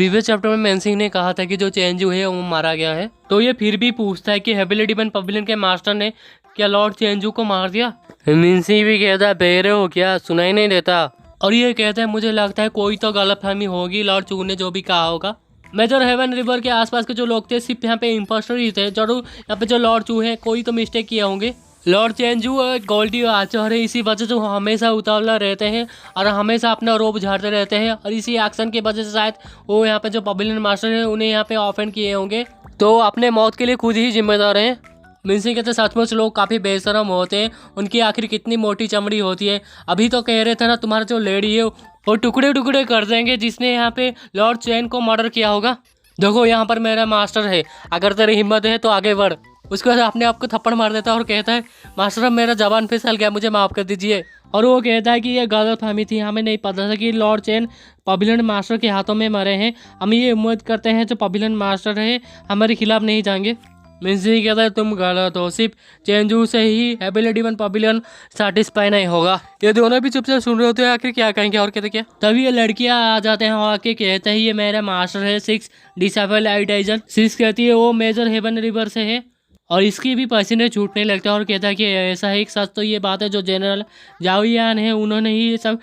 Previous chapter में मेंसिंग ने कहा था कि जो चेंजू है वो मारा गया है, तो ये फिर भी पूछता है कि हेविली डिमन पवेलियन के मास्टर ने क्या लॉर्ड चेंजू को मार दिया। मेंसिंग भी कहता है बहरे हो क्या, सुनाई नहीं देता। और ये कहता है मुझे लगता है कोई तो गलतफहमी होगी, लॉर्ड चू ने जो भी कहा होगा। मेजर हेवन रिवर के आसपास के जो लोग थे सिर्फ यहाँ पे इम्पोस्टर ही थे, जरूर यहाँ पे जो लॉर्ड चू है कोई तो मिस्टेक किए होंगे। लॉर्ड चेंजू गोल्डी आचर है, इसी वजह से वो हमेशा उतावला रहते हैं और हमेशा अपना रोब झाड़ते रहते हैं, और इसी एक्शन की वजह से शायद वो यहाँ पे जो पवेलियन मास्टर है उन्हें यहाँ पे ऑफेंड किए होंगे, तो अपने मौत के लिए खुद ही जिम्मेदार हैं। मिंसिंग कहते सचमुच लोग काफ़ी बेशरम होते हैं, उनकी आखिर कितनी मोटी चमड़ी होती है। अभी तो कह रहे थे ना तुम्हारा जो लेडी है वो टुकड़े टुकड़े कर देंगे जिसने यहाँ पे लॉर्ड चेन को मर्डर किया होगा। देखो यहाँ पर मेरा मास्टर है, अगर तेरी हिम्मत है तो आगे बढ़। उसके बाद अपने आप को थप्पड़ मार देता है और कहता है मास्टर अब मेरा जबान फिसल गया, मुझे माफ़ कर दीजिए। और वो कहता है कि ये गलतफहमी थी, हमें नहीं पता था कि लॉर्ड चेन पवेलियन मास्टर के हाथों में मरे हैं। हम ये उम्मीद करते हैं जो पवेलियन मास्टर है हमारे खिलाफ नहीं जाएंगे। मिंसी कहता है तुम गलत हो, सिर्फ चेंजू से ही हेविली डिमन पवेलियन सेटिस्फाई नहीं होगा। ये दोनों भी चुपचाप सुन रहे होते हैं, आखिर क्या कहेंगे और कहते क्या। तभी ये लड़कियां आ जाते हैं और आके कहते हैं ये मेरा मास्टर है 6 डिसेबल आइटाइजन। 6 कहती है वो मेजर हेवन रिवर से है और इसकी भी पसीने छूटने लगता है और कहता है कि ऐसा है। सच तो ये बात है जो जनरल जाओयान है उन्होंने ही सब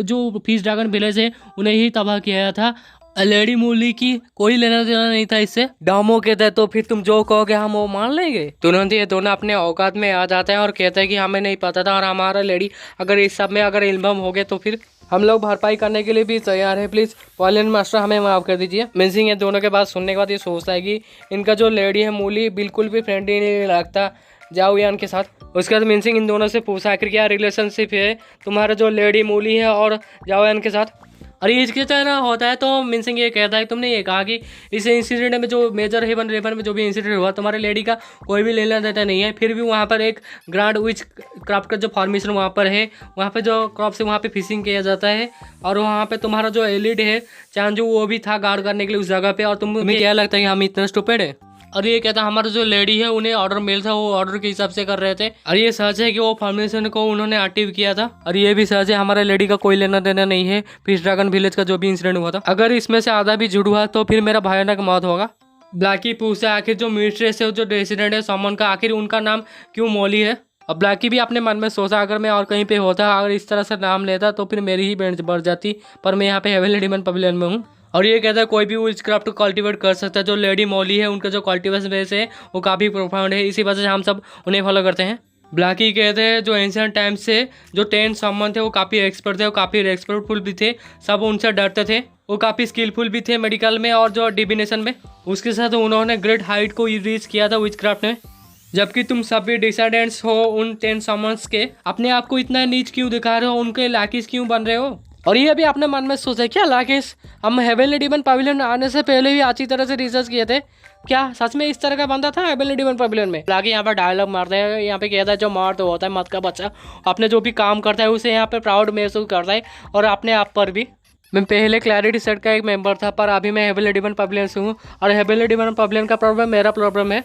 जो फिश ड्रैगन विलेज है उन्हें ही तबाह किया था। लेडी मूली की कोई लेना देना नहीं था इससे। डामो कहता है तो फिर तुम जो कहोगे हम वो मान लेंगे। तुरंत ये दोनों अपने औकात में आ जाते हैं और कहते हैं कि हमें नहीं पता था और हमारा लेडी अगर इस सब में अगर इल्म हो गए तो फिर हम लोग भरपाई करने के लिए भी तैयार है, प्लीज़ पवेलियन मास्टर हमें माफ़ कर दीजिए। मिंसिंग ये दोनों के बात सुनने के बाद ये सोचता है कि इनका जो लेडी है मूली बिल्कुल भी फ्रेंडली नहीं लगता जाओयान के साथ। उसके बाद मिंसिंग इन दोनों से पूछा आखिर क्या रिलेशनशिप है तुम्हारा जो लेडी मूली है और जाओयान के साथ। और इसके तरह होता है तो मिंसिंग ये कहता है तुमने ये कहा कि इस इंसिडेंट में जो मेजर हेवन रिवर में जो भी इंसिडेंट हुआ तुम्हारे लेडी का कोई भी लेना देता नहीं है, फिर भी वहाँ पर एक ग्रांड विच क्राफ्ट का जो फॉर्मेशन वहाँ पर है, वहाँ पे जो क्रॉप से वहाँ पे फिशिंग किया जाता है और वहाँ पे तुम्हारा जो एलिड है चांजू वो भी था गार्ड करने के लिए उस जगह पे। और तुम्हें क्या लगता है कि हम इतना स्टूपिड है? और ये कहता हमारा जो लेडी है उन्हें ऑर्डर मिल था, वो ऑर्डर के हिसाब से कर रहे थे। और ये सच है कि वो फॉर्मेशन को उन्होंने एक्टिव किया था। और ये भी सच है हमारे लेडी का कोई लेना देना नहीं है फिश ड्रैगन विलेज का जो भी इंसिडेंट हुआ था। अगर इसमें से आधा भी झूठ हुआ तो फिर मेरा भयानक मौत होगा। ब्लैकी पूछता है आखिर जो मिस्ट्रेस है जो रेसिडेंट है समन का, आखिर उनका नाम क्यों मोली है। अब ब्लैकी भी अपने मन में सोचा अगर मैं और कहीं पे होता अगर इस तरह से नाम लेता तो फिर मेरी ही बैंड बढ़ जाती, पर मैं यहाँ पे हेविली डिमन पवेलियन में हूँ। और ये कहता है कोई भी विच क्राफ्ट को कल्टीवेट कर सकता है। जो लेडी मॉली है उनका जो कल्टीवेशन बेस है वो काफ़ी प्रोफाउंड है, इसी वजह से हम सब उन्हें फॉलो करते हैं। ब्लैकी कहते हैं जो एंशिएंट टाइम से जो 10 समन थे वो काफ़ी एक्सपर्ट थे, वो काफ़ी एक्सपर्टफुल भी थे, सब उनसे डरते थे, वो काफ़ी स्किलफुल भी थे मेडिकल में और जो डिविनेशन में। उसके साथ उन्होंने ग्रेट हाइट को रीच किया था विच क्राफ्ट में। जबकि तुम सभी डिसेंडेंट्स हो उन 10 समन्स के, अपने आप को इतना नीच क्यों दिखा रहे हो, उनके लाकिस क्यों बन रहे हो। और ये भी अपने मन में सोचा क्या लाकिस हम हेविली डिमन पवेलियन आने से पहले ही अच्छी तरह से रिसर्च किए थे, क्या सच में इस तरह का बंदा था हेविली डिमन पवेलियन में। लाके यहाँ पर डायलॉग मारते हैं, यहाँ पे कहता है जो मर्द होता है मत का बच्चा अपने जो भी काम करता है उसे यहाँ पे प्राउड महसूस करता है और अपने आप पर भी। मैं पहले क्लैरिटी सेट का एक मेंबर था पर अभी मैं हेविली डिमन पवेलियन से हूँ और हेविली डिमन पवेलियन का प्रॉब्लम मेरा प्रॉब्लम है।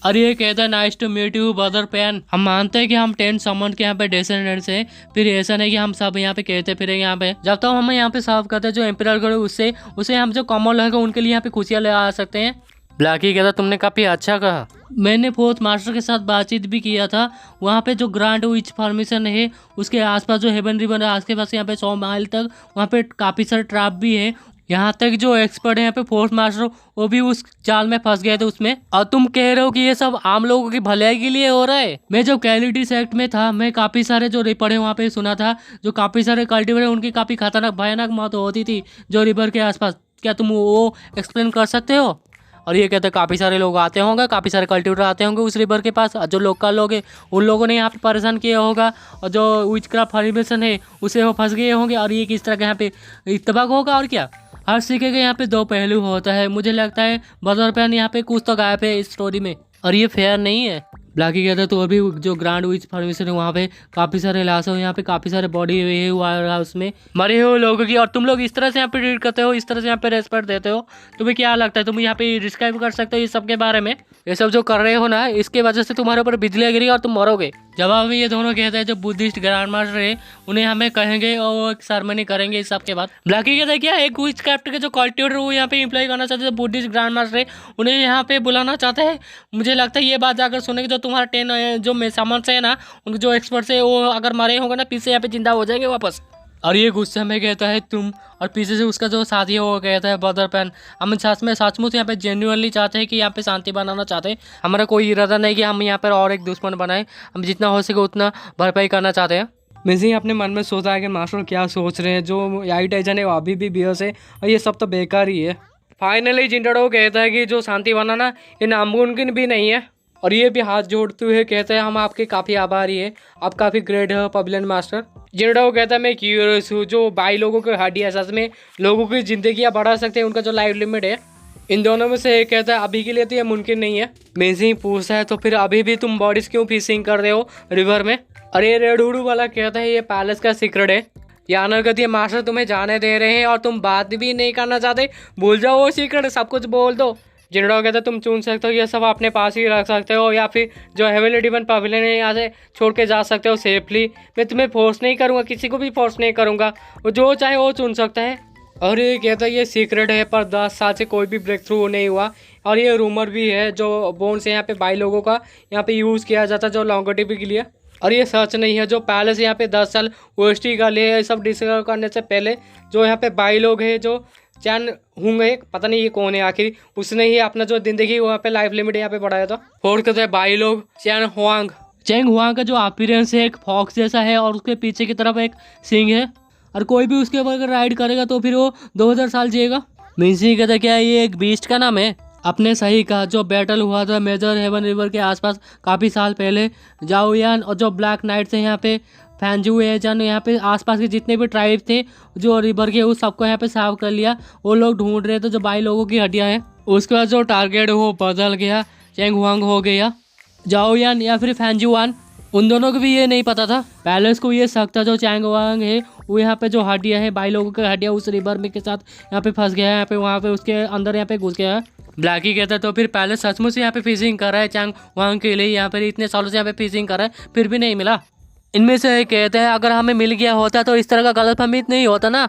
और ये कहता है nice to meet you brother pain. हम मानते हैं कि हम 10 समन के यहाँ पे डिसेंडेंट्स हैं, फिर ऐसा नहीं कि हम सब यहाँ पे कहते फिर यहाँ पे जब तक हम यहाँ पे सर्व करते हैं जो एम्परर करो उससे हम जो कॉमन लोग हैं उनके लिए यहाँ पे खुशियाँ ले आ सकते हैं। ब्लैकी कहता तुमने काफ़ी अच्छा कहा। मैंने फोर्थ मास्टर के साथ बातचीत भी किया था, वहाँ पे जो ग्रांड विच फॉर्मेशन है उसके आसपास जो हेवन रिवर है आसके पास यहाँ पे 100 माइल तक वहाँ पे काफ़ी सारे ट्रैप भी है। यहाँ तक जो एक्सपर्ट है यहाँ पे फोर्थ मास्टर वो भी उस जाल में फंस गए थे उसमें। और तुम कह रहे हो कि ये सब आम लोगों की भलाई के लिए हो रहा है। मैं जब कैलिटी सेक्ट में था मैं काफ़ी सारे जो रिपर है वहाँ पे सुना था जो काफ़ी सारे कल्टीवेटर उनकी काफ़ी खतरनाक भयानक मौत होती थी जो रिवर के आसपास। क्या तुम वो एक्सप्लेन कर सकते हो? और ये कहते हैं काफ़ी सारे लोग आते होंगे, काफ़ी सारे कल्टीवेटर आते होंगे उस रिवर के पास, जो लोकल लोग हैं उन लोगों ने यहाँ पे परेशान किया होगा और जो विच क्राफ्ट फॉर्मेशन है उसे वो फंस गए होंगे और ये किस तरह के यहाँ पे इत्तफाक होगा। और क्या हर सिक्के के यहाँ पे 2 पहलू होता है, मुझे लगता है बदर पैन यहाँ पे कुछ तो गायब है इस स्टोरी में और ये फेयर नहीं है। ब्लैकी कहता है तो अभी जो ग्रांड विच फॉर्मेशन है वहाँ पे काफ़ी सारे लाश है, यहाँ पे काफ़ी सारे बॉडी है वायर हाउस में मरे हुए लोगों की, और तुम लोग इस तरह से यहाँ पे ट्रीट करते हो, इस तरह से यहाँ पे रेस्पेक्ट देते हो। तुम्हें क्या लगता है तुम यहाँ पे डिस्क्राइब कर सकते हो इस सब के बारे में? ये सब जो कर रहे हो ना, इसके वजह से तुम्हारे ऊपर बिजली गिरी और तुम मरोगे। जब अभी ये दोनों कहते हैं जो बुद्धिस्ट ग्रैंड मास्टर है उन्हें हमें कहेंगे और वो एक सेरेमनी करेंगे इस सब के बाद। ब्लैकी कहता है क्या एक विच क्राफ्ट के जो कल्टिवेटर वो यहाँ पे इम्प्लॉय करना चाहते हैं बुद्धिस्ट ग्रैंड मास्टर है उन्हें यहाँ पे बुलाना चाहते हैं। मुझे लगता है ये बात जाकर सुनेंगे जो तुम्हारा 10 जो सामान से है ना उनके जो एक्सपर्ट है वो अगर मरे होंगे ना पीछे यहाँ पे जिंदा हो जाएंगे वापस। और ये गुस्से में कहता है तुम, और पीछे से उसका जो साथी है वो कहता है ब्रदर पेन, हम सच में सचमुच यहाँ पे जेन्युइनली चाहते हैं कि यहाँ पे शांति बनाना चाहते हैं। हमारा कोई इरादा नहीं कि हम यहाँ पर और एक दुश्मन बनाएं, हम जितना हो सके उतना भरपाई करना चाहते हैं। मिजी अपने मन में सोचा है कि मास्टर क्या सोच रहे हैं, जो याइट एजन है वो अभी भी बेहोश है और ये सब तो बेकार ही है। फाइनली जिंटारो कहता है कि जो शांति बनाना ये नामुमकिन भी नहीं है, और ये भी हाथ जोड़ते हुए कहते हैं हम आपके काफ़ी आभारी है, आप काफ़ी ग्रेट है पवेलियन मास्टर। जिंटारो कहता है मैं क्यूरियस हूँ, जो बाई लोगों की हड्डी है सच में लोगों की ज़िंदगियाँ बढ़ा सकते हैं, उनका जो लाइफ लिमिट है इन दोनों में से एक कहता है अभी के लिए तो ये मुमकिन नहीं है। मिजी पूछता है तो फिर अभी भी तुम बॉडीज क्यों फिशिंग कर रहे हो रिवर में। अरे रेडूडू वाला कहता है ये पैलेस का सीक्रेट है, ये अनर्गतीय मास्टर तुम्हें जाने दे रहे हैं और तुम बात भी नहीं करना चाहते, भूल जाओ वो सीक्रेट, सब कुछ बोल दो। जिंटारो कहता है तुम चुन सकते हो ये सब अपने पास ही रख सकते हो या फिर जो हेवनली डिवाइन पवेलियन है यहाँ से छोड़ के जा सकते हो सेफली। मैं तुम्हें फोर्स नहीं करूँगा, किसी को भी फोर्स नहीं करूँगा, वो जो चाहे वो चुन सकता है। और ये कहता है ये सीक्रेट है पर 10 साल से कोई भी ब्रेक थ्रू नहीं हुआ, और ये रूमर भी है जो बोन्स यहाँ पे बाई लोगों का यहाँ पे यूज़ किया जाता है जो लॉन्गेटिविटी के लिए, और ये सच नहीं है। जो पैलेस यहाँ पे 10 साल ओएसटी का लिए ये सब डिस्कवर करने से पहले जो यहाँ पे बाई लोग हैं जो चैन होंगे, पता नहीं ये कौन है आखिर, उसने ही अपना जो जिंदगी वहाँ पे लाइफ लिमिट यहाँ पे बढ़ाया था। फोर्थ कहते हैं बाई लोग चैंग हुआंग का जो अपीयरेंस है एक फॉक्स जैसा है और उसके पीछे की तरफ एक सिंग है, और कोई भी उसके ऊपर राइड करेगा तो फिर वो 2000 साल जिएगा। मिंसी कहता क्या ये एक बीस्ट का नाम है। अपने सही कहा, जो बैटल हुआ था मेजर हेवन रिवर के आसपास काफ़ी साल पहले, जाओयान और जो ब्लैक नाइट्स हैं यहाँ पे फैंजू एजन यहाँ पे आसपास के जितने भी ट्राइब थे जो रिवर के उस सबको यहाँ पे साफ कर लिया। वो लोग ढूंढ रहे थे जो बाई लोगों की हड्डियाँ हैं। उसके बाद जो टारगेट वो बदल गया, चैंग हुआंग हो गया, जाओयान या फिर फैंजुआन, उन दोनों को भी ये नहीं पता था। पैलेस को ये शक था जो चैंग हुआंग है वो यहाँ पे जो हड्डियाँ है बाई लोगों की हड्डियाँ उस रिवर में के साथ यहाँ पे फंस गया है, यहाँ पे वहाँ पे उसके अंदर यहाँ पे घुस गया है। ब्लैकी कहता है तो फिर पैलेस सचमुच यहाँ पे फिशिंग कर रहा है चैंग हुआंग के लिए, यहाँ पे इतने सालों से यहाँ पे फिशिंग कर रहा है फिर भी नहीं मिला। इनमें से एक कहते हैं अगर हमें मिल गया होता तो इस तरह का गलतफहमी नहीं होता ना।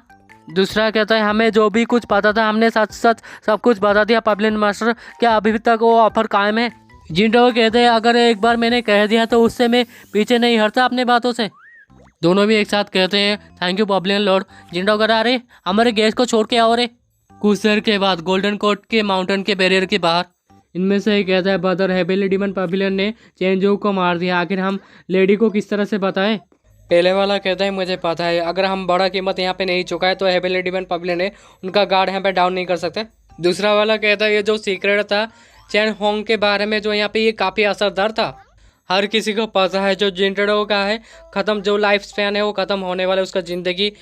दूसरा कहता है हमें जो भी कुछ पता था हमने सच सच सब कुछ बता दिया पवेलियन मास्टर, क्या अभी तक वो ऑफर कायम है। जिंटारो कहते हैं अगर एक बार मैंने कह दिया तो उससे मैं पीछे नहीं हटता अपने बातों से। दोनों भी एक साथ कहते हैं थैंक यू पवेलियन लॉर्ड। जिंटारो कह रहा अरे हमारे गैस को छोड़ के आओ रे। कुछ देर के बाद गोल्डन कोर्ट के माउंटेन के बैरियर के बाहर इनमें से एक कहता है ब्रदर हेवनली डिवाइन पवेलियन ने चेंजू को मार दिया, आखिर हम लेडी को किस तरह से बताएं। पहले वाला कहता है मुझे पता है, अगर हम बड़ा कीमत यहाँ पे नहीं चुका है तो हेवनली डिवाइन पवेलियन है उनका गार्ड यहाँ पे डाउन नहीं कर सकते। दूसरा वाला कहता है ये जो सीक्रेट था चैन होंग के बारे में जो यहाँ पे ये काफ़ी असरदार था, हर किसी को पता है जो जिंटारो का है ख़त्म, जो लाइफ स्पैन है वो ख़त्म होने वाला है उसका ज़िंदगी।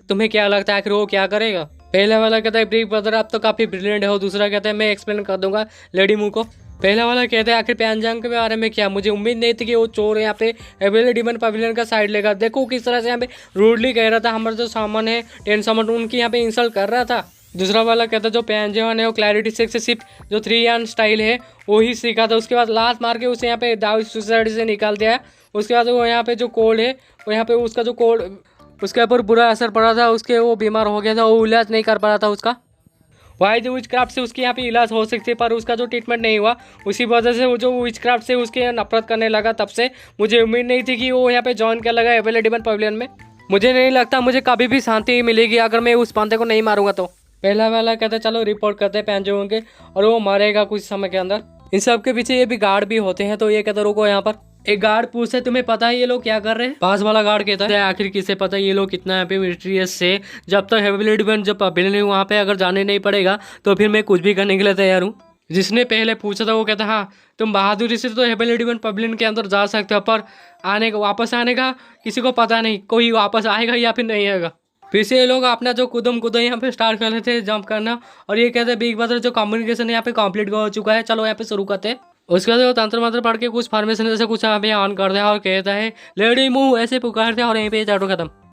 तुम्हें क्या लगता है आखिर वो क्या करेगा। पहले वाला कहता है बिग ब्रदर आप तो काफ़ी ब्रिलियंट हो। दूसरा कहता है मैं एक्सप्लेन कर दूंगा लेडी मू को। पहला वाला कहता है आखिर प्यानजांग के बारे में क्या, मुझे उम्मीद नहीं थी कि वो चोर यहाँ पे हेवनली डिवाइन पवेलियन का साइड लेगा। देखो किस तरह से यहाँ पे रूडली कह रहा था, हमारा जो सामान है 10 सामान उनकी यहाँ पे इंसल्ट कर रहा था। दूसरा वाला कहता है जो प्यानजांग है वो क्लैरिटी 6 से सिर्फ जो 3 यान स्टाइल है वो ही सीखा था, उसके बाद लात मार के उसे यहाँ पे दाव सुसाइड से निकाल दिया। उसके बाद वो यहाँ पे जो कोल्ड है वो यहाँ पे उसका जो कोल्ड उसके ऊपर बुरा असर पड़ा था, उसके वो बीमार हो गया था, वो इलाज नहीं कर पा रहा था उसका। वाई जो विचक्राफ्ट से उसकी यहाँ पे इलाज हो सकती है पर उसका जो ट्रीटमेंट नहीं हुआ, उसी वजह से वो जो विचक्राफ्ट से उसके नफरत करने लगा। तब से मुझे उम्मीद नहीं थी कि वो यहाँ पे ज्वाइन कर लगा हेवनली डिवाइन पवेलियन में। मुझे नहीं लगता मुझे कभी भी शांति मिलेगी अगर मैं उस बंदे को नहीं मारूंगा तो। पहला वाला कहता है चलो रिपोर्ट करते हैं पैंजों के, और वो मरेगा कुछ समय के अंदर। इन सब के पीछे ये भी गार्ड भी होते हैं, तो ये कहता रुको यहाँ पर। एक गार्ड पूछता है तुम्हें पता है ये लोग क्या कर रहे हैं। पास वाला गार्ड कहता है आखिर किसे पता ये लोग कितना यहाँ पे मिस्टीरियस से, जब तक हेवनली डिवाइन जब पवेलियन वहाँ पे अगर जाने नहीं पड़ेगा तो फिर मैं कुछ भी करने के लिए तैयार हूँ। जिसने पहले पूछा था वो कहता हाँ तुम बहादुरी से तो हेवनली डिवाइन पवेलियन के अंदर जा सकते हो, पर वापस आने का किसी को पता नहीं, कोई वापस आएगा या फिर नहीं आएगा। फिर से ये लोग अपना जो कुदम यहाँ पे स्टार्ट कर लेते हैं जंप करना, और ये कहते हैं बिग ब्रदर जो कम्युनिकेशन यहाँ पे कंप्लीट हो चुका है, चलो यहाँ पे शुरू करते हैं। उसके बाद वो तंत्र मंत्र पढ़ के कुछ फॉर्मेशन जैसे कुछ यहाँ पे ऑन कर दिया और कहता है लेडी मूव ऐसे पुकारते हैं और यहीं पे चारों खत्म।